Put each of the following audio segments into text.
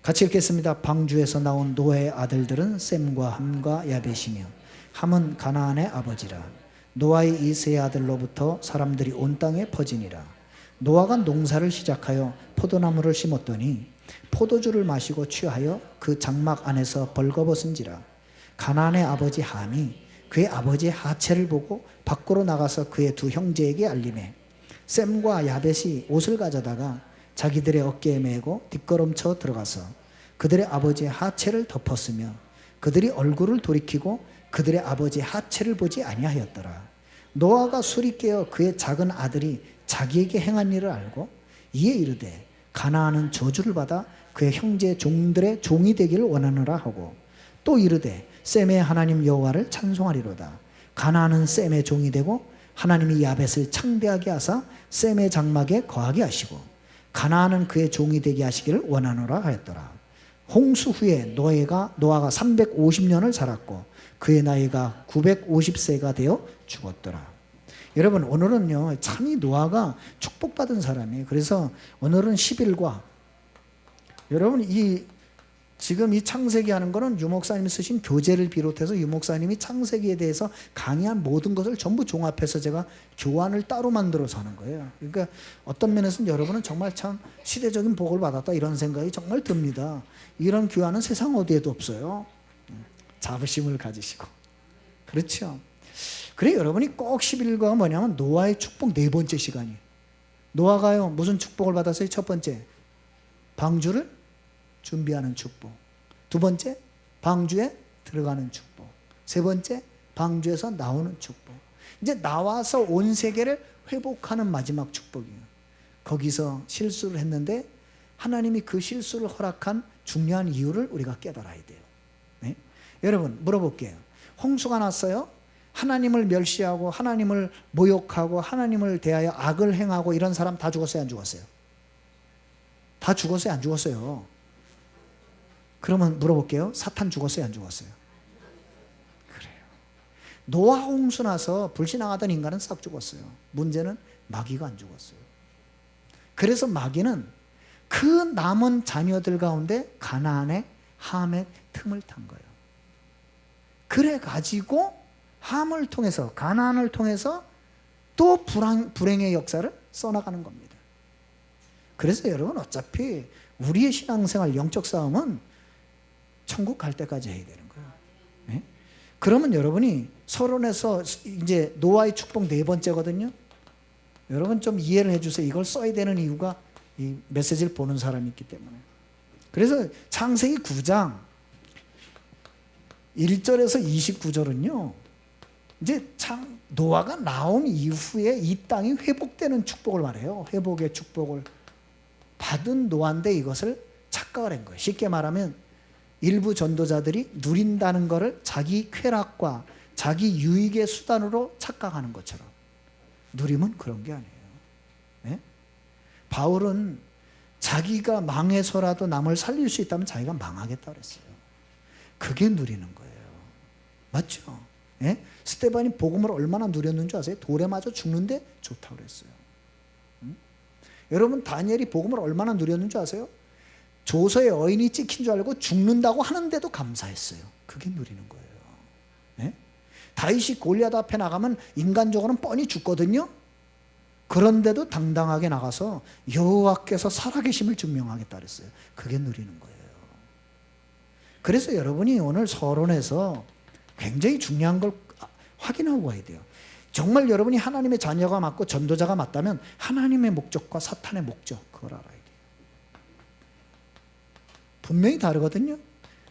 같이 읽겠습니다. 방주에서 나온 노아의 아들들은 셈과 함과 야벳이며 함은 가나안의 아버지라. 노아의 이 세 아들로부터 사람들이 온 땅에 퍼지니라. 노아가 농사를 시작하여 포도나무를 심었더니 포도주를 마시고 취하여 그 장막 안에서 벌거벗은지라. 가나안의 아버지 함이 그의 아버지의 하체를 보고 밖으로 나가서 그의 두 형제에게 알리매 셈과 야벳이 옷을 가져다가 자기들의 어깨에 메고 뒷걸음쳐 들어가서 그들의 아버지의 하체를 덮었으며 그들이 얼굴을 돌이키고 그들의 아버지의 하체를 보지 아니하였더라. 노아가 술이 깨어 그의 작은 아들이 자기에게 행한 일을 알고 이에 이르되 가나안은 저주를 받아 그의 형제 종들의 종이 되기를 원하노라 하고 또 이르되 셈의 하나님 여호와를 찬송하리로다. 가나안은 셈의 종이 되고 하나님이 야벳을 창대하게 하사 셈의 장막에 거하게 하시고 가나안은 그의 종이 되게 하시기를 원하노라 하였더라. 홍수 후에 노아가 350년을 살았고 그의 나이가 950세가 되어 죽었더라. 여러분, 오늘은요 참이 노아가 축복받은 사람이에요. 그래서 오늘은 10일과 여러분 지금 이 창세기 하는 거는 유목사님이 쓰신 교재를 비롯해서 유목사님이 창세기에 대해서 강의한 모든 것을 전부 종합해서 제가 교환을 따로 만들어서 하는 거예요. 그러니까 어떤 면에서는 여러분은 정말 참 시대적인 복을 받았다 이런 생각이 정말 듭니다. 이런 교환은 세상 어디에도 없어요. 자부심을 가지시고. 그렇죠. 그래 여러분이 꼭 11일과가 뭐냐면 노아의 축복 네 번째 시간이에요. 노아가요 무슨 축복을 받았어요? 첫 번째 방주를 준비하는 축복. 두 번째, 방주에 들어가는 축복. 세 번째, 방주에서 나오는 축복. 이제 나와서 온 세계를 회복하는 마지막 축복이에요. 거기서 실수를 했는데 하나님이 그 실수를 허락한 중요한 이유를 우리가 깨달아야 돼요. 네? 여러분 물어볼게요. 홍수가 났어요. 하나님을 멸시하고 하나님을 모욕하고 하나님을 대하여 악을 행하고 이런 사람 다 죽었어요? 안 죽었어요? 다 죽었어요? 안 죽었어요? 그러면 물어볼게요. 사탄 죽었어요? 안 죽었어요? 그래요. 노아 홍수 나서 불신앙하던 인간은 싹 죽었어요. 문제는 마귀가 안 죽었어요. 그래서 마귀는 그 남은 자녀들 가운데 가나안의 함의 틈을 탄 거예요. 그래가지고 함을 통해서 가나안을 통해서 또 불행의 역사를 써나가는 겁니다. 그래서 여러분 어차피 우리의 신앙생활 영적 싸움은 천국 갈 때까지 해야 되는 거예요. 네? 그러면 여러분이 서론에서 이제 노아의 축복 네 번째거든요. 여러분 좀 이해를 해주세요. 이걸 써야 되는 이유가 이 메시지를 보는 사람이 있기 때문에. 그래서 창세기 9장 1절에서 29절은요. 이제 노아가 나온 이후에 이 땅이 회복되는 축복을 말해요. 회복의 축복을 받은 노아인데 이것을 착각을 한 거예요. 쉽게 말하면 일부 전도자들이 누린다는 것을 자기 쾌락과 자기 유익의 수단으로 착각하는 것처럼. 누림은 그런 게 아니에요. 네? 바울은 자기가 망해서라도 남을 살릴 수 있다면 자기가 망하겠다 그랬어요. 그게 누리는 거예요. 맞죠? 네? 스테반이 복음을 얼마나 누렸는 줄 아세요? 돌에 맞아 죽는데 좋다고 그랬어요. 여러분 다니엘이 복음을 얼마나 누렸는 줄 아세요? 조서에 어인이 찍힌 줄 알고 죽는다고 하는데도 감사했어요. 그게 누리는 거예요. 네? 다윗이 골리앗 앞에 나가면 인간적으로는 뻔히 죽거든요. 그런데도 당당하게 나가서 여호와께서 살아계심을 증명하겠다 그랬어요. 그게 누리는 거예요. 그래서 여러분이 오늘 서론에서 굉장히 중요한 걸 확인하고 가야 돼요. 정말 여러분이 하나님의 자녀가 맞고 전도자가 맞다면 하나님의 목적과 사탄의 목적 그걸 알아야 돼요. 분명히 다르거든요.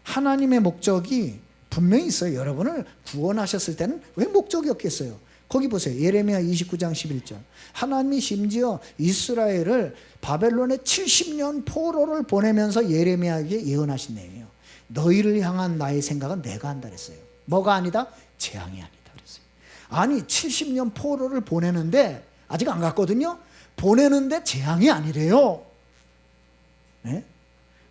하나님의 목적이 분명히 있어요. 여러분을 구원하셨을 때는 왜 목적이 없겠어요? 거기 보세요. 예레미야 29장 11절. 하나님이 심지어 이스라엘을 바벨론에 70년 포로를 보내면서 예레미야에게 예언하신 내용이에요. 너희를 향한 나의 생각은 내가 한다 그랬어요. 뭐가 아니다? 재앙이 아니다 그랬어요. 아니 70년 포로를 보내는데 아직 안 갔거든요. 보내는데 재앙이 아니래요. 네?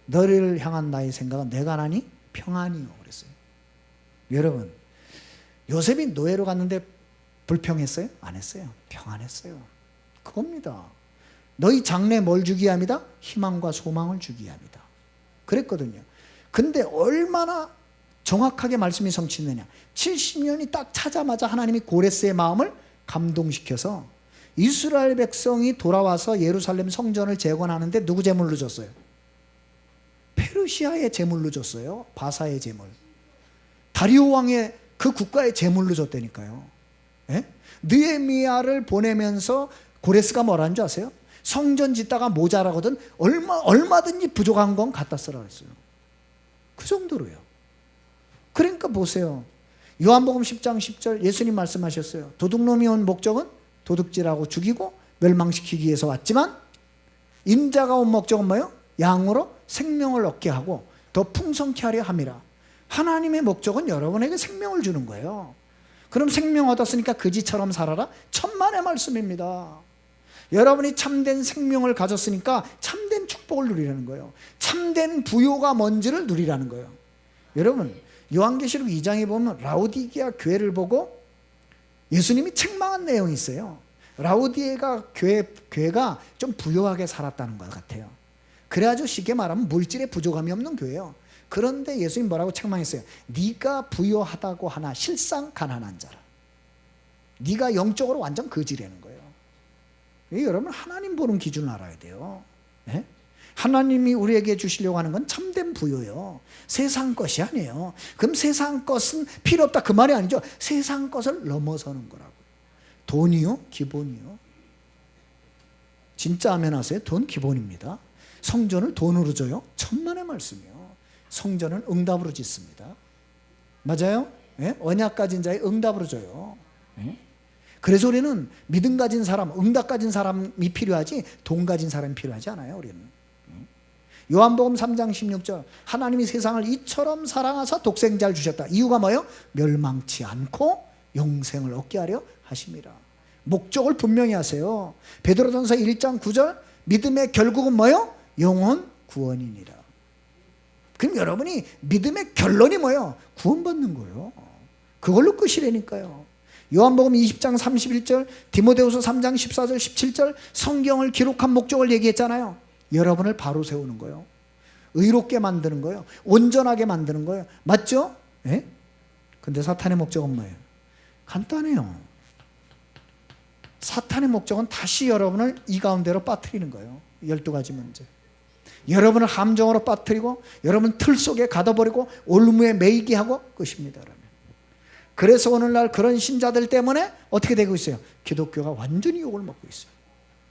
너희를 향한 나의 생각은 내가 하나니 평안이요 그랬어요. 여러분 요셉이 노예로 갔는데 불평했어요? 안 했어요. 평안했어요. 그겁니다. 너희 장래 뭘 주기 합니다? 희망과 소망을 주기 합니다. 그랬거든요. 근데 얼마나 정확하게 말씀이 성취되느냐. 70년이 딱 차자마자 하나님이 고레스의 마음을 감동시켜서 이스라엘 백성이 돌아와서 예루살렘 성전을 재건하는데 누구 제물로 줬어요? 페르시아의 제물로 줬어요. 바사의 제물. 다리오 왕의 그 국가의 제물로 줬다니까요. 예? 느헤미야를 보내면서 고레스가 뭐라는 줄 아세요? 성전 짓다가 모자라거든 얼마든지 부족한 건 갖다 쓰라 그랬어요. 그 정도로요. 그러니까 보세요. 요한복음 10장 10절 예수님 말씀하셨어요. 도둑놈이 온 목적은 도둑질하고 죽이고 멸망시키기 위해서 왔지만 인자가 온 목적은 뭐예요? 양으로 생명을 얻게 하고 더 풍성케 하려 함이라. 하나님의 목적은 여러분에게 생명을 주는 거예요. 그럼 생명 얻었으니까 그지처럼 살아라? 천만의 말씀입니다. 여러분이 참된 생명을 가졌으니까 참된 축복을 누리라는 거예요. 참된 부요가 뭔지를 누리라는 거예요. 여러분 요한계시록 2장에 보면 라오디게아 교회를 보고 예수님이 책망한 내용이 있어요. 라오디게아 교회가 좀 부요하게 살았다는 것 같아요. 그래가지고 쉽게 말하면 물질에 부족함이 없는 교회예요. 그런데 예수님 뭐라고 책망했어요? 네가 부요하다고 하나 실상 가난한 자라. 네가 영적으로 완전 거지라는 거예요. 여러분 하나님 보는 기준을 알아야 돼요. 네? 하나님이 우리에게 주시려고 하는 건 참된 부요요. 세상 것이 아니에요. 그럼 세상 것은 필요 없다 그 말이 아니죠. 세상 것을 넘어서는 거라고. 돈이요? 기본이요. 진짜 아멘 하세요. 돈 기본입니다. 성전을 돈으로 줘요? 천만의 말씀이요. 성전은 응답으로 짓습니다. 맞아요? 네? 언약 가진 자의 응답으로 줘요. 네? 그래서 우리는 믿음 가진 사람, 응답 가진 사람이 필요하지 돈 가진 사람이 필요하지 않아요. 우리는. 요한복음 3장 16절 하나님이 세상을 이처럼 사랑하사 독생자를 주셨다. 이유가 뭐예요? 멸망치 않고 영생을 얻게 하려 하심이라. 목적을 분명히 하세요. 베드로전서 1장 9절 믿음의 결국은 뭐예요? 영혼 구원이니라. 그럼 여러분이 믿음의 결론이 뭐예요? 구원받는 거예요. 그걸로 끝이라니까요. 요한복음 20장 31절 디모데후서 3장 14절 17절 성경을 기록한 목적을 얘기했잖아요. 여러분을 바로 세우는 거예요. 의롭게 만드는 거예요. 온전하게 만드는 거예요. 맞죠? 예? 근데 사탄의 목적은 뭐예요? 간단해요. 사탄의 목적은 다시 여러분을 이 가운데로 빠뜨리는 거예요. 12가지 문제. 여러분을 함정으로 빠뜨리고 여러분 틀 속에 가둬버리고 올무에 매이게 하고 끝입니다. 그래서 오늘날 그런 신자들 때문에 어떻게 되고 있어요? 기독교가 완전히 욕을 먹고 있어요.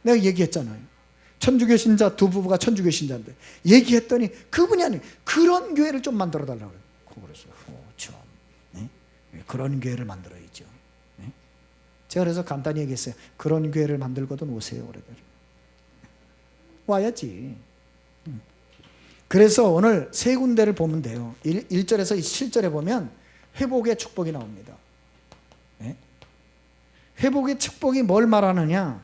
내가 얘기했잖아요. 천주교 신자 두 부부가 천주교 신자인데 얘기했더니 그분이 아니 그런 교회를 좀 만들어 달라고 해요. 그래서 참 네? 그런 교회를 만들어야죠. 네? 제가 그래서 간단히 얘기했어요. 그런 교회를 만들거든 오세요. 그러더라고요. 와야지. 그래서 오늘 세 군데를 보면 돼요. 1절에서 7절에 보면 회복의 축복이 나옵니다. 네? 회복의 축복이 뭘 말하느냐?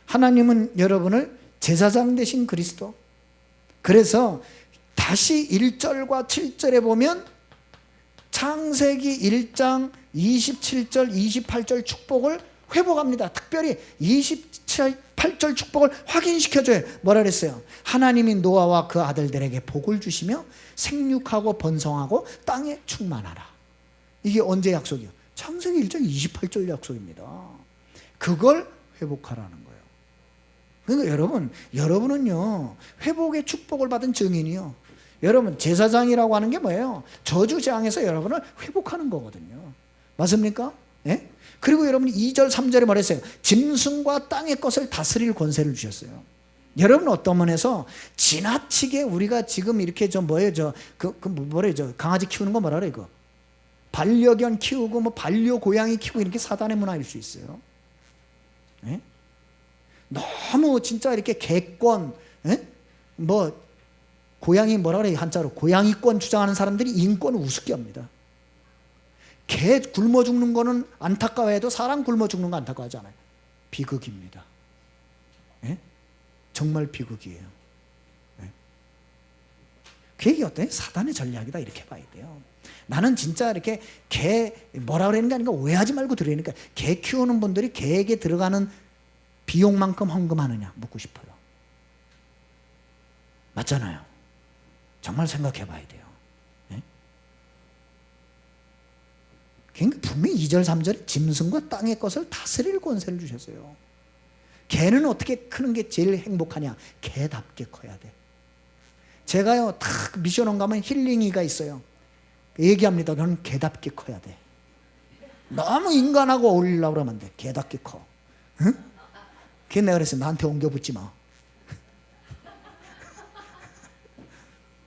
하나님은 여러분을 제사장 되신 그리스도. 그래서 다시 1절과 7절에 보면 창세기 1장 27절 28절 축복을 회복합니다. 특별히 28절 축복을 확인시켜줘요. 뭐라 그랬어요? 하나님이 노아와 그 아들들에게 복을 주시며 생육하고 번성하고 땅에 충만하라. 이게 언제 약속이요? 창세기 1장 28절 약속입니다. 그걸 회복하라는 거예요. 그러니까 여러분은요 회복의 축복을 받은 증인이요. 여러분 제사장이라고 하는 게 뭐예요? 저주장에서 여러분을 회복하는 거거든요. 맞습니까? 네? 그리고 여러분이 2절 3절에 말했어요. 짐승과 땅의 것을 다스릴 권세를 주셨어요. 여러분 어떤 면에서 지나치게 우리가 지금 이렇게 강아지 키우는 거 뭐라 그래 이거? 반려견 키우고 뭐 반려고양이 키우고 이렇게 사단의 문화일 수 있어요. 네? 너무 진짜 이렇게 개권, 뭐 고양이 뭐라 그래 한자로 고양이권 주장하는 사람들이 인권을 우습게 합니다. 개 굶어 죽는 거는 안타까워해도 사람 굶어 죽는 거 안타까워하지 않아요. 비극입니다. 예? 정말 비극이에요. 예? 그게 어때? 사단의 전략이다 이렇게 봐야 돼요. 나는 진짜 이렇게 개 뭐라 그러는 게 아니라 오해하지 말고 들으니까 개 키우는 분들이 개에게 들어가는 비용만큼 헌금하느냐 묻고 싶어요. 맞잖아요. 정말 생각해 봐야 돼요. 예? 그러니까 분명히 2절 3절에 짐승과 땅의 것을 다스릴 권세를 주셨어요. 개는 어떻게 크는 게 제일 행복하냐? 개답게 커야 돼. 제가요 딱 미션원 가면 힐링이가 있어요. 얘기합니다. 너는 개답게 커야 돼. 너무 인간하고 어울리려고 그러면 안 돼. 개답게 커. 응? 그게 내가 그랬어요. 나한테 옮겨 붙지 마.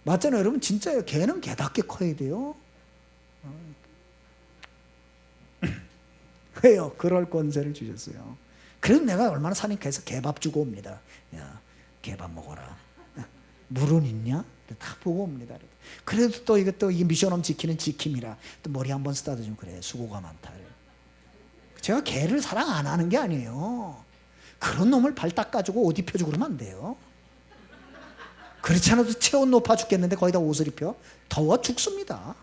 맞잖아요 여러분. 진짜요. 개는 개답게 커야 돼요. 왜요? 그럴 권세를 주셨어요. 그래서 내가 얼마나 사니까 해서 개밥 주고 옵니다. 야, 개밥 먹어라. 물은 있냐? 다 보고 옵니다. 그래도 또 이것도 이 미션홈 지키는 지킴이라 또 머리 한번 쓰다듬으면 그래 수고가 많다. 제가 개를 사랑 안 하는 게 아니에요. 그런 놈을 발 닦아주고 옷 입혀주고 그러면 안 돼요. 그렇지 않아도 체온 높아 죽겠는데 거기다 옷을 입혀? 더워 죽습니다.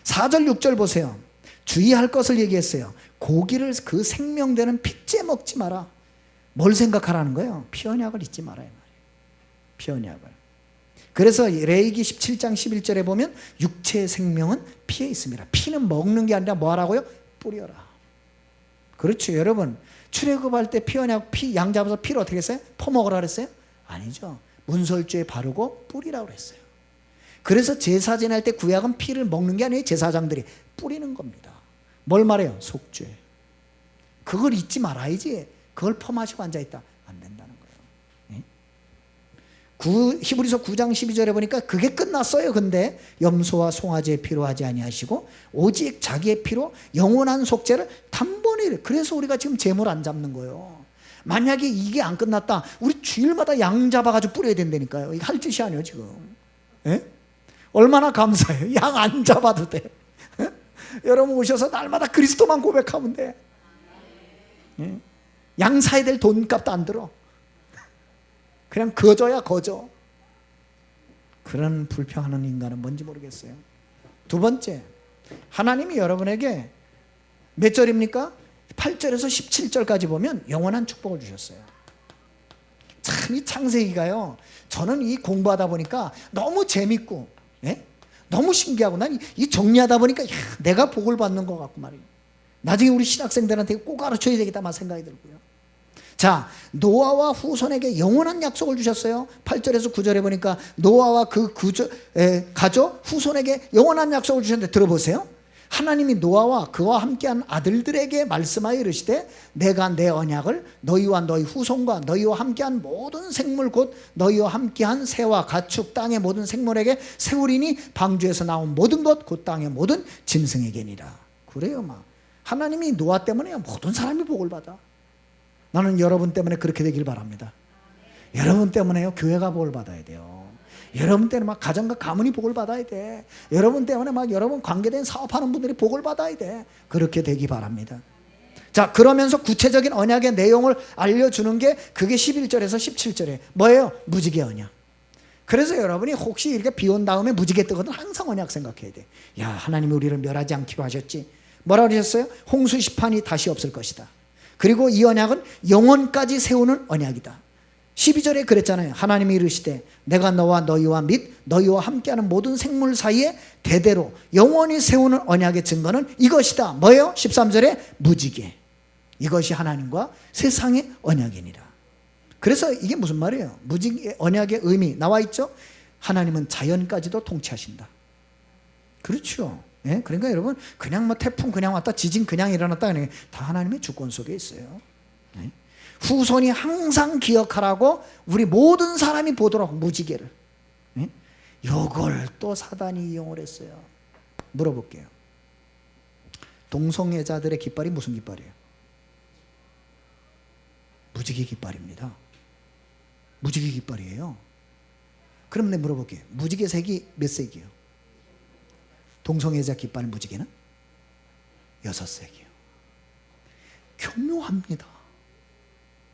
4절 6절 보세요. 주의할 것을 얘기했어요. 고기를 그 생명되는 핏째 먹지 마라. 뭘 생각하라는 거예요? 피언약을 잊지 마라 이 말이에요. 피언약을. 그래서 레위기 17장 11절에 보면 육체의 생명은 피에 있습니다. 피는 먹는 게 아니라 뭐 하라고요? 뿌려라. 그렇죠 여러분. 출애굽할 때 피언약 양 잡아서 피를 어떻게 했어요? 퍼먹으라 그랬어요? 아니죠. 문설주에 바르고 뿌리라고 그랬어요. 그래서 제사 지낼 때 구약은 피를 먹는 게 아니에요. 제사장들이 뿌리는 겁니다. 뭘 말해요? 속죄. 그걸 잊지 말아야지. 그걸 퍼마시고 앉아있다. 안 된다는 거예요. 히브리서 9장 12절에 보니까 그게 끝났어요. 근데 염소와 송아지의 피로 하지 아니하시고 오직 자기의 피로 영원한 속죄를 단번에. 그래서 우리가 지금 제물 안 잡는 거예요. 만약에 이게 안 끝났다. 우리 주일마다 양 잡아가지고 뿌려야 된다니까요. 이게 할 짓이 아니에요 지금. 예? 얼마나 감사해요. 양 안 잡아도 돼. 여러분 오셔서 날마다 그리스도만 고백하면 돼. 예? 양 사야 될 돈값도 안 들어. 그냥 거저야 거저. 그런 불평하는 인간은 뭔지 모르겠어요. 두 번째, 하나님이 여러분에게 몇 절입니까? 8절에서 17절까지 보면 영원한 축복을 주셨어요. 참 이 창세기가요, 저는 이 공부하다 보니까 너무 재밌고, 예? 너무 신기하고, 난 이 정리하다 보니까 야, 내가 복을 받는 것 같고 말이에요. 나중에 우리 신학생들한테 꼭 가르쳐야 되겠다만 생각이 들고요. 자, 노아와 후손에게 영원한 약속을 주셨어요. 8절에서 9절에 보니까 노아와 그 가족 후손에게 영원한 약속을 주셨는데 들어보세요. 하나님이 노아와 그와 함께한 아들들에게 말씀하여 이르시되 내가 내 언약을 너희와 너희 후손과 너희와 함께한 모든 생물 곧 너희와 함께한 새와 가축 땅의 모든 생물에게 세우리니 방주에서 나온 모든 것 곧 땅의 모든 짐승에게니라. 그래요. 막 하나님이 노아 때문에 모든 사람이 복을 받아. 나는 여러분 때문에 그렇게 되길 바랍니다. 여러분 때문에요 교회가 복을 받아야 돼요. 여러분 때문에 막 가정과 가문이 복을 받아야 돼. 여러분 때문에 막 여러분 관계된 사업하는 분들이 복을 받아야 돼. 그렇게 되기 바랍니다. 자, 그러면서 구체적인 언약의 내용을 알려주는 게 그게 11절에서 17절에 뭐예요? 무지개 언약. 그래서 여러분이 혹시 이렇게 비 온 다음에 무지개 뜨거든 항상 언약 생각해야 돼. 야, 하나님이 우리를 멸하지 않기로 하셨지. 뭐라고 하셨어요? 홍수 시판이 다시 없을 것이다. 그리고 이 언약은 영원까지 세우는 언약이다. 12절에 그랬잖아요. 하나님이 이르시되 내가 너와 너희와 및 너희와 함께하는 모든 생물 사이에 대대로 영원히 세우는 언약의 증거는 이것이다. 뭐예요? 13절에 무지개. 이것이 하나님과 세상의 언약이니라. 그래서 이게 무슨 말이에요? 무지개 언약의 의미 나와 있죠? 하나님은 자연까지도 통치하신다. 그렇죠. 예? 그러니까 여러분 그냥 뭐 태풍 그냥 왔다 지진 그냥 일어났다 다 하나님의 주권 속에 있어요. 예? 후손이 항상 기억하라고 우리 모든 사람이 보도록 무지개를. 예? 이걸 또 사단이 이용을 했어요. 물어볼게요. 동성애자들의 깃발이 무슨 깃발이에요? 무지개 깃발입니다. 무지개 깃발이에요. 그럼 내가 물어볼게요. 무지개 색이 몇 색이에요? 동성애자 깃발 무지개는 6색이에요. 교묘합니다.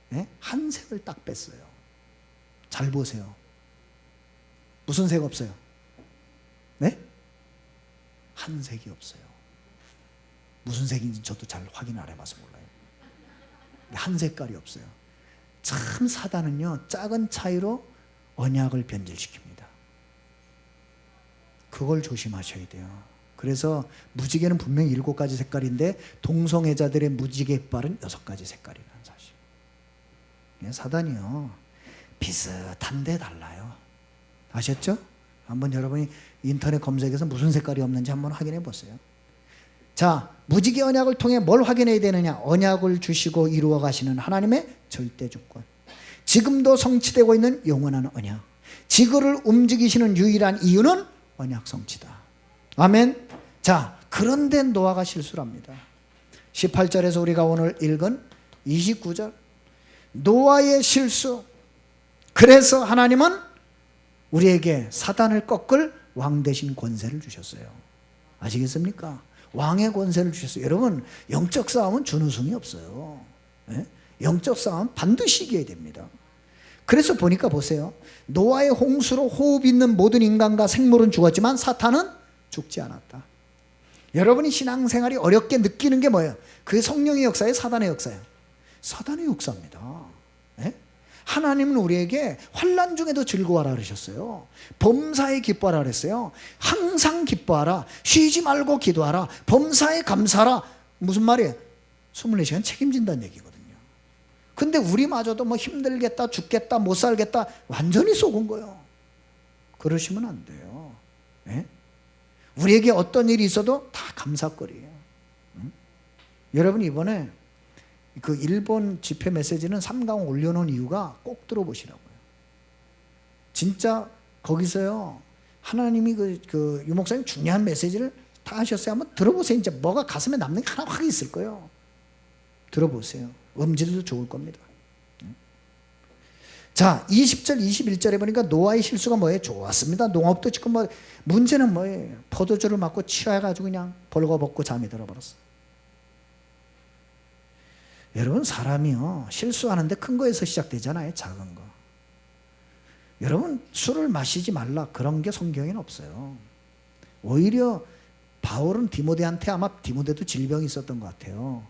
네? 한 색을 딱 뺐어요. 잘 보세요. 무슨 색 없어요? 네? 한 색이 없어요. 무슨 색인지 저도 잘 확인 안 해봐서 몰라요. 한 색깔이 없어요. 참 사단은요 작은 차이로 언약을 변질시킵니다. 그걸 조심하셔야 돼요. 그래서 무지개는 분명히 7가지 색깔인데 동성애자들의 무지개 깃발은 6가지 색깔이라는 사실. 사단이요, 비슷한데 달라요. 아셨죠? 한번 여러분이 인터넷 검색해서 무슨 색깔이 없는지 한번 확인해 보세요. 자, 무지개 언약을 통해 뭘 확인해야 되느냐? 언약을 주시고 이루어 가시는 하나님의 절대 주권, 지금도 성취되고 있는 영원한 언약, 지구를 움직이시는 유일한 이유는 언약 성취다. 아멘. 자, 그런데 노아가 실수를 합니다. 18절에서 우리가 오늘 읽은 29절, 노아의 실수. 그래서 하나님은 우리에게 사단을 꺾을 왕 대신 권세를 주셨어요. 아시겠습니까? 왕의 권세를 주셨어요. 여러분, 영적 싸움은 준우승이 없어요. 예? 영적 싸움은 반드시 이겨야 됩니다. 그래서 보니까 보세요. 노아의 홍수로 호흡 있는 모든 인간과 생물은 죽었지만 사탄은 죽지 않았다. 여러분이 신앙생활이 어렵게 느끼는 게 뭐예요? 그게 성령의 역사예요? 사단의 역사예요? 사단의 역사입니다. 예? 하나님은 우리에게 환난 중에도 즐거워하라 그러셨어요. 범사에 기뻐하라 그랬어요. 항상 기뻐하라, 쉬지 말고 기도하라, 범사에 감사하라. 무슨 말이에요? 24시간 책임진다는 얘기거든요. 근데 우리마저도 뭐 힘들겠다, 죽겠다, 못 살겠다 완전히 속은 거예요. 그러시면 안 돼요. 예? 우리에게 어떤 일이 있어도 다 감사거리예요. 응? 여러분, 이번에 그 일본 집회 메시지는 3강 올려놓은 이유가 꼭 들어보시라고요. 진짜 거기서요, 하나님이 유 목사님 중요한 메시지를 다 하셨어요. 한번 들어보세요. 이제 뭐가 가슴에 남는 게 하나 확 있을 거예요. 들어보세요. 음질도 좋을 겁니다. 자, 20절 21절에 보니까 노아의 실수가 뭐예요? 좋았습니다. 농업도 지금 뭐 문제는 뭐예요? 포도주를 맞고 취해가지고 그냥 벌거벗고 잠이 들어버렸어. 여러분, 사람이요, 실수하는데 큰 거에서 시작되잖아요. 작은 거. 여러분, 술을 마시지 말라 그런 게 성경에는 없어요. 오히려 바울은 디모데한테, 아마 디모데도 질병이 있었던 것 같아요.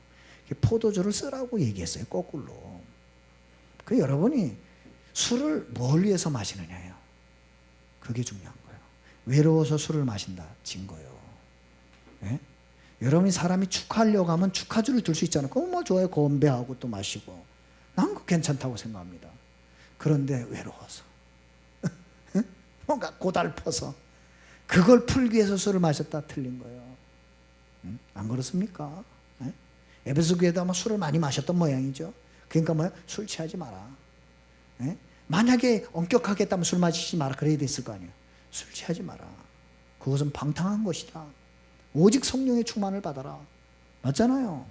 포도주를 쓰라고 얘기했어요. 거꾸로. 그 여러분이 술을 뭘 위해서 마시느냐예요. 그게 중요한 거예요. 외로워서 술을 마신다, 진 거예요. 예? 여러분이 사람이 축하하려고 하면 축하주를 들 수 있잖아요. 그거 뭐 좋아요. 건배하고 또 마시고. 난 그거 괜찮다고 생각합니다. 그런데 외로워서 뭔가 고달퍼서 그걸 풀기 위해서 술을 마셨다, 틀린 거예요. 안 그렇습니까? 예? 에베소 교회도 아마 술을 많이 마셨던 모양이죠. 그러니까 뭐야? 술 취하지 마라. 예? 만약에 엄격하게 했다면 술 마시지 마라 그래야 됐을 거 아니에요. 술 취하지 마라. 그것은 방탕한 것이다. 오직 성령의 충만을 받아라. 맞잖아요.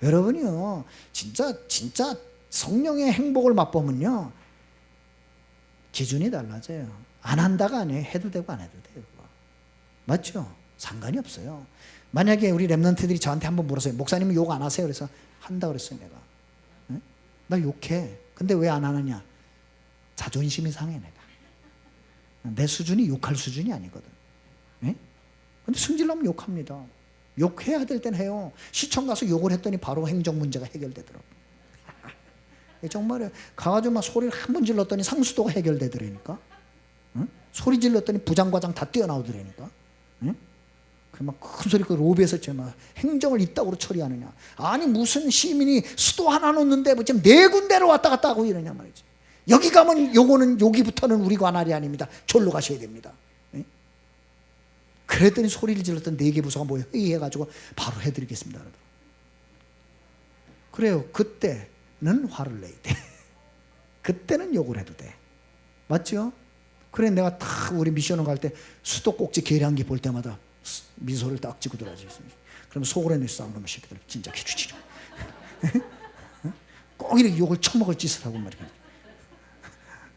여러분이요, 진짜 성령의 행복을 맛보면요, 기준이 달라져요. 안 한다가 아니에요. 해도 되고 안 해도 돼요. 그거. 맞죠? 상관이 없어요. 만약에 우리 랩런트들이 저한테 한번 물었어요. 목사님은 욕 안 하세요? 그래서 한다 그랬어요. 내가. 네? 나 욕해. 근데 왜 안 하느냐? 자존심이 상해. 내가. 내 수준이 욕할 수준이 아니거든. 네? 근데 승질나면 욕합니다. 욕해야 될 땐 해요. 시청 가서 욕을 했더니 바로 행정 문제가 해결되더라고요. 정말요. 가가지고 막 소리를 한 번 질렀더니 상수도가 해결되더라니까. 응? 소리 질렀더니 부장과장 다 뛰어나오더라니까. 응? 그 막 큰 소리 그 로비에서 막 행정을 이따구로 처리하느냐. 아니 무슨 시민이 수도 하나 놓는데 뭐 지금 4군데로 왔다 갔다 하고 이러냐 말이지. 여기 가면 여기부터는 우리 관할이 아닙니다. 절로 가셔야 됩니다. 응? 그랬더니 소리를 질렀던 4개 부서가 모여 회의해가지고 바로 해드리겠습니다. 그래요. 그때는 화를 내야 돼. 그때는 욕을 해도 돼. 맞죠? 그래, 내가 딱 우리 미션을 갈 때 수도 꼭지 계량기 볼 때마다 미소를 딱 찍고 들어가지. 그러면 속으로 내 싸우는 새끼들 진짜 기주치죠. 꼭 이렇게 욕을 처먹을 짓을 하고 말이야.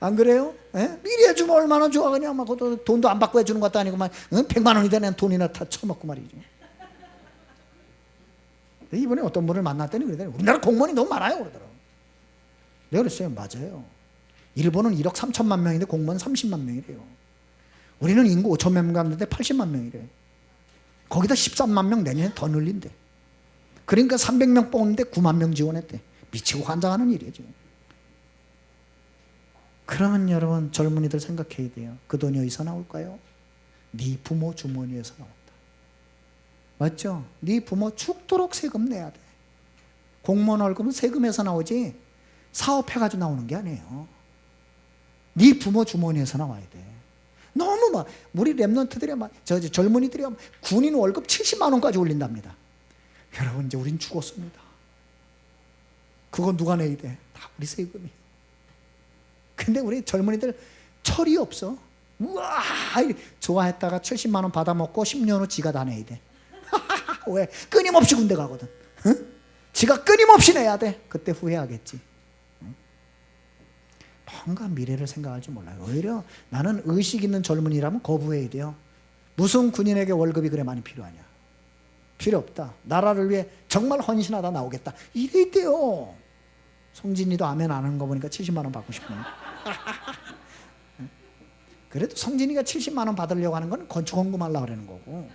안 그래요? 에? 미리 해주면 얼마나 좋아. 그냥 막 돈도 안 받고 해주는 것도 아니고 막 100만 원이 되는 돈이나 다 처먹고 말이죠. 이번에 어떤 분을 만났더니 그러더니 우리나라 공무원이 너무 많아요 그러더라고. 내가 그랬어요. 맞아요. 일본은 1억 3천만 명인데 공무원 30만 명이래요. 우리는 인구 5천만 명 갔는데 80만 명이래. 거기다 13만 명 내년에 더 늘린대. 그러니까 300명 뽑는데 9만 명 지원했대. 미치고 환장하는 일이에요 지금. 그러면 여러분 젊은이들 생각해야 돼요. 그 돈이 어디서 나올까요? 네 부모 주머니에서 나온다. 맞죠? 네 부모 죽도록 세금 내야 돼. 공무원 월급은 세금에서 나오지 사업해가지고 나오는 게 아니에요. 네 부모 주머니에서 나와야 돼. 너무 막 우리 랩런트들이 막 젊은이들이 군인 월급 70만 원까지 올린답니다. 여러분 이제 우린 죽었습니다. 그건 누가 내야 돼? 다 우리 세금이. 근데 우리 젊은이들 철이 없어. 우와 좋아했다가 70만 원 받아먹고 10년 후 지가 다 내야 돼. 왜? 끊임없이 군대 가거든. 응? 지가 끊임없이 내야 돼. 그때 후회하겠지. 응? 뭔가 미래를 생각할 줄 몰라요. 오히려 나는 의식 있는 젊은이라면 거부해야 돼요. 무슨 군인에게 월급이 그래 많이 필요하냐? 필요 없다. 나라를 위해 정말 헌신하다 나오겠다. 이래야 돼요. 성진이도 아멘 안 하는 거 보니까 70만 원 받고 싶네. 그래도 성진이가 70만 원 받으려고 하는 건 건축헌금 하려고 그러는 거고.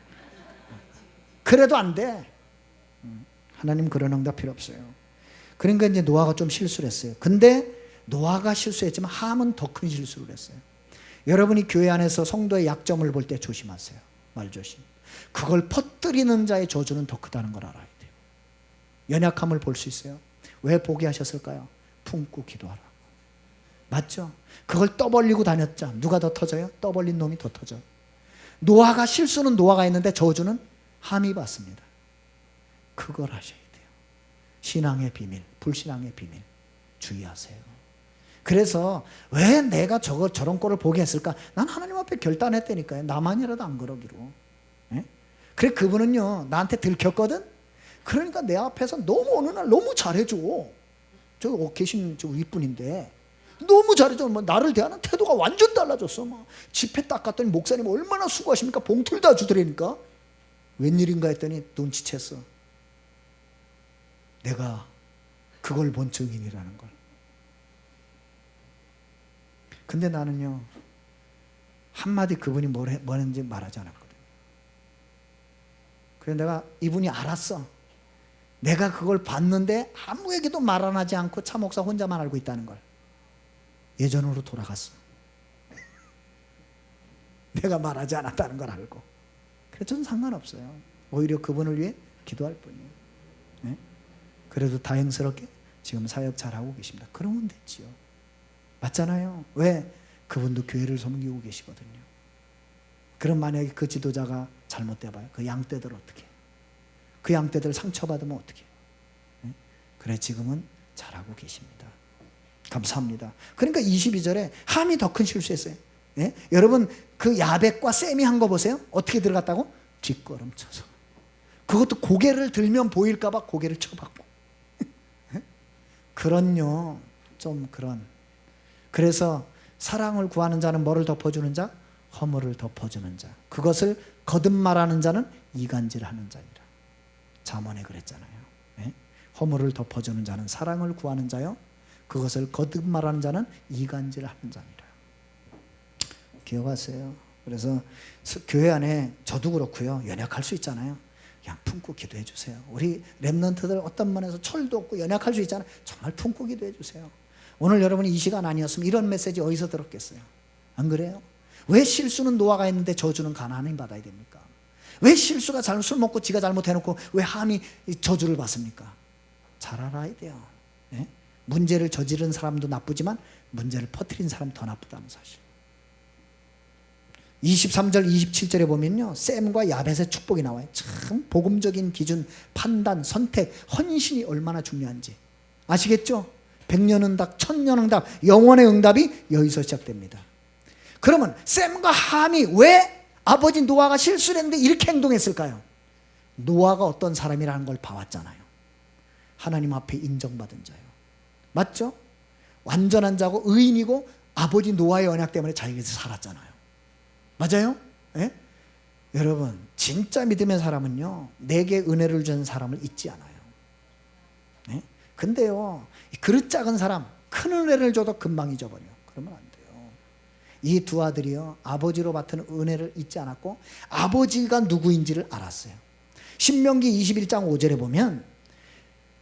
그래도 안 돼. 하나님 그런 응답 필요 없어요. 그러니까 이제 노아가 좀 실수를 했어요. 근데 노아가 실수했지만 함은 더 큰 실수를 했어요. 여러분이 교회 안에서 성도의 약점을 볼 때 조심하세요. 말조심. 그걸 퍼뜨리는 자의 저주는 더 크다는 걸 알아야 돼요. 연약함을 볼 수 있어요. 왜 포기하셨을까요? 품고 기도하라고. 맞죠? 그걸 떠벌리고 다녔죠. 누가 더 터져요? 떠벌린 놈이 더 터져. 노아가 실수는 노아가 했는데 저주는 함이 받습니다. 그걸 하셔야 돼요. 신앙의 비밀, 불신앙의 비밀 주의하세요. 그래서 왜 내가 저런 꼴을 보게 했을까? 난 하나님 앞에 결단했다니까요. 나만이라도 안 그러기로. 예? 그래 그분은요 나한테 들켰거든. 그러니까 내 앞에서 너무 어느 날 너무 잘해줘. 저 계신 저 윗분인데 너무 잘해줘. 뭐 나를 대하는 태도가 완전 달라졌어. 막 집회 딱 갔더니 목사님 얼마나 수고하십니까? 봉투를 다 주더라니까. 웬일인가 했더니 눈치챘어. 내가 그걸 본 증인이라는 걸. 근데 나는요 한마디 그분이 뭘 했는지 말하지 않았거든. 그래서 내가 이분이 알았어. 내가 그걸 봤는데 아무에게도 말 안 하지 않고 차 목사 혼자만 알고 있다는 걸. 예전으로 돌아갔어. 내가 말하지 않았다는 걸 알고. 그래서 저는 상관없어요. 오히려 그분을 위해 기도할 뿐이에요. 네? 그래도 다행스럽게 지금 사역 잘하고 계십니다. 그러면 됐지요. 맞잖아요. 왜? 그분도 교회를 섬기고 계시거든요. 그럼 만약에 그 지도자가 잘못돼봐요. 그 양떼들 어떻게? 그 양떼들 상처받으면 어떻게? 네? 그래 지금은 잘하고 계십니다. 감사합니다. 그러니까 22절에 함이 더 큰 실수했어요. 예? 여러분 그 야벳과 셈이 한 거 보세요. 어떻게 들어갔다고? 뒷걸음쳐서. 그것도 고개를 들면 보일까봐 고개를 쳐박고. 그런요 좀 그런. 그래서 사랑을 구하는 자는 뭐를 덮어주는 자? 허물을 덮어주는 자. 그것을 거듭말하는 자는 이간질하는 자니라. 잠언에 그랬잖아요. 예? 허물을 덮어주는 자는 사랑을 구하는 자요, 그것을 거듭말하는 자는 이간질하는 자니라. 기억하세요. 그래서 교회 안에 저도 그렇고요. 연약할 수 있잖아요. 그냥 품고 기도해 주세요. 우리 랩런트들 어떤 면에서 철도 없고 연약할 수 있잖아요. 정말 품고 기도해 주세요. 오늘 여러분이 이 시간 아니었으면 이런 메시지 어디서 들었겠어요? 안 그래요? 왜 실수는 노아가 했는데 저주는 가나안이 받아야 됩니까? 왜 실수가 술 먹고 지가 잘못해놓고 왜 함이 저주를 받습니까? 잘 알아야 돼요. 네? 문제를 저지른 사람도 나쁘지만 문제를 퍼뜨린 사람이 더 나쁘다는 사실. 23절 27절에 보면요 셈과 야벳의 축복이 나와요. 참 복음적인 기준, 판단, 선택, 헌신이 얼마나 중요한지 아시겠죠? 100년 응답, 1000년 응답, 영원의 응답이 여기서 시작됩니다. 그러면 셈과 함이 왜 아버지 노아가 실수를 했는데 이렇게 행동했을까요? 노아가 어떤 사람이라는 걸 봐왔잖아요. 하나님 앞에 인정받은 자예요. 맞죠? 완전한 자고 의인이고 아버지 노아의 언약 때문에 자기에서 살았잖아요. 맞아요? 예? 여러분 진짜 믿음의 사람은요 내게 은혜를 준 사람을 잊지 않아요. 예? 근데요 그릇 작은 사람 큰 은혜를 줘도 금방 잊어버려. 그러면 안 돼요. 이 두 아들이요 아버지로 받은 은혜를 잊지 않았고 아버지가 누구인지를 알았어요. 신명기 21장 5절에 보면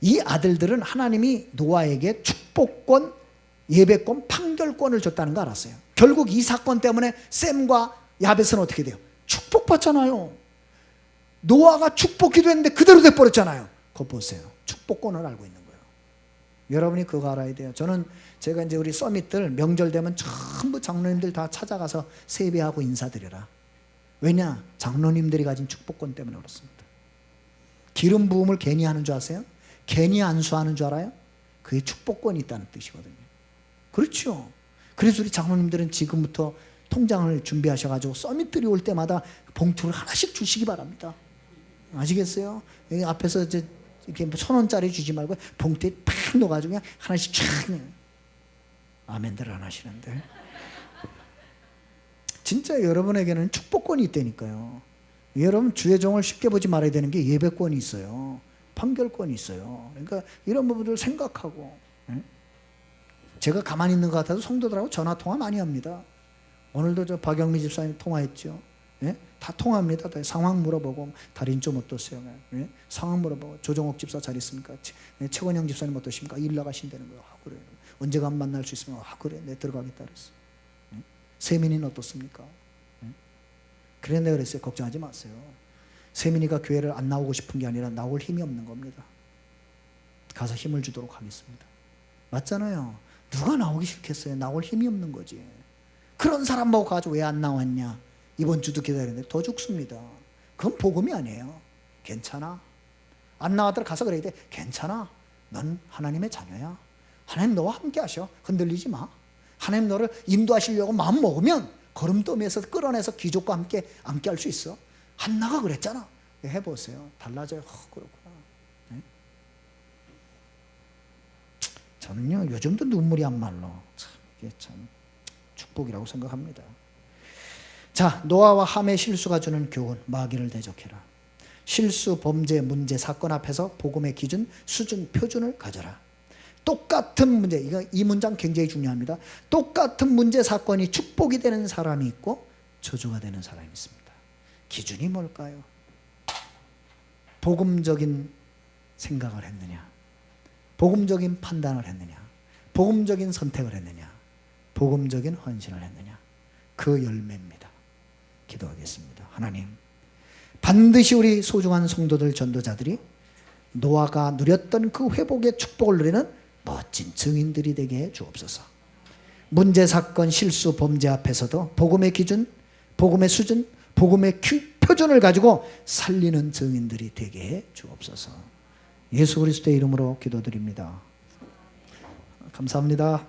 이 아들들은 하나님이 노아에게 축복권 예배권, 판결권을 줬다는 거 알았어요. 결국 이 사건 때문에 셈과 야벳은 어떻게 돼요? 축복받잖아요. 노아가 축복 기도했는데 그대로 돼버렸잖아요. 그거 보세요. 축복권을 알고 있는 거예요. 여러분이 그거 알아야 돼요. 저는 제가 이제 우리 서밋들 명절 되면 전부 장로님들 다 찾아가서 세배하고 인사드려라. 왜냐? 장로님들이 가진 축복권 때문에 그렇습니다. 기름 부음을 괜히 하는 줄 아세요? 괜히 안수하는 줄 알아요? 그게 축복권이 있다는 뜻이거든요. 그렇죠. 그래서 우리 장로님들은 지금부터 통장을 준비하셔가지고 서밋들이 올 때마다 봉투를 하나씩 주시기 바랍니다. 아시겠어요? 여기 앞에서 이제 이렇게 1,000원짜리 주지 말고 봉투에 팍 넣어가지고 그냥 하나씩 쫙. 아멘들 안 하시는데. 진짜 여러분에게는 축복권이 있다니까요. 여러분 주의 종을 쉽게 보지 말아야 되는 게 예배권이 있어요. 판결권이 있어요. 그러니까 이런 부분들 생각하고. 제가 가만히 있는 것 같아도 성도들하고 전화통화 많이 합니다. 오늘도 저 박영미 집사님 통화했죠. 예? 다 통화합니다. 다 상황 물어보고 달인 좀 어떠세요? 예? 상황 물어보고 조정옥 집사 잘 있습니까? 최원영 집사님 어떠십니까? 일 나가신다는 거예요. 아, 그래요. 언제가 만날 수 있으면 아 그래 내 들어가겠다 그랬어. 예? 세민이는 어떻습니까? 예? 그래 내가 그랬어요. 걱정하지 마세요. 세민이가 교회를 안 나오고 싶은 게 아니라 나올 힘이 없는 겁니다. 가서 힘을 주도록 하겠습니다. 맞잖아요. 누가 나오기 싫겠어요? 나올 힘이 없는 거지. 그런 사람 보고 가지고 왜 안 나왔냐? 이번 주도 기다리는데 더 죽습니다. 그건 복음이 아니에요. 괜찮아. 안 나왔더라 가서 그래야 돼. 괜찮아. 넌 하나님의 자녀야. 하나님 너와 함께 하셔. 흔들리지 마. 하나님 너를 인도하시려고 마음 먹으면 걸음더미에서 끌어내서 귀족과 함께 할 수 있어. 한나가 그랬잖아. 해보세요. 달라져요. 그렇구나. 네? 저는요 요즘도 눈물이 안 말라. 참, 이게 참 축복이라고 생각합니다. 자, 노아와 함의 실수가 주는 교훈, 마귀를 대적해라. 실수, 범죄, 문제, 사건 앞에서 복음의 기준, 수준, 표준을 가져라. 똑같은 문제, 이 문장 굉장히 중요합니다. 똑같은 문제, 사건이 축복이 되는 사람이 있고 저주가 되는 사람이 있습니다. 기준이 뭘까요? 복음적인 생각을 했느냐? 복음적인 판단을 했느냐? 복음적인 선택을 했느냐? 복음적인 헌신을 했느냐? 그 열매입니다. 기도하겠습니다. 하나님, 반드시 우리 소중한 성도들 전도자들이 노아가 누렸던 그 회복의 축복을 누리는 멋진 증인들이 되게 해 주옵소서. 문제, 사건, 실수, 범죄 앞에서도 복음의 기준, 복음의 수준, 복음의 표준을 가지고 살리는 증인들이 되게 해 주옵소서. 예수 그리스도의 이름으로 기도드립니다. 감사합니다.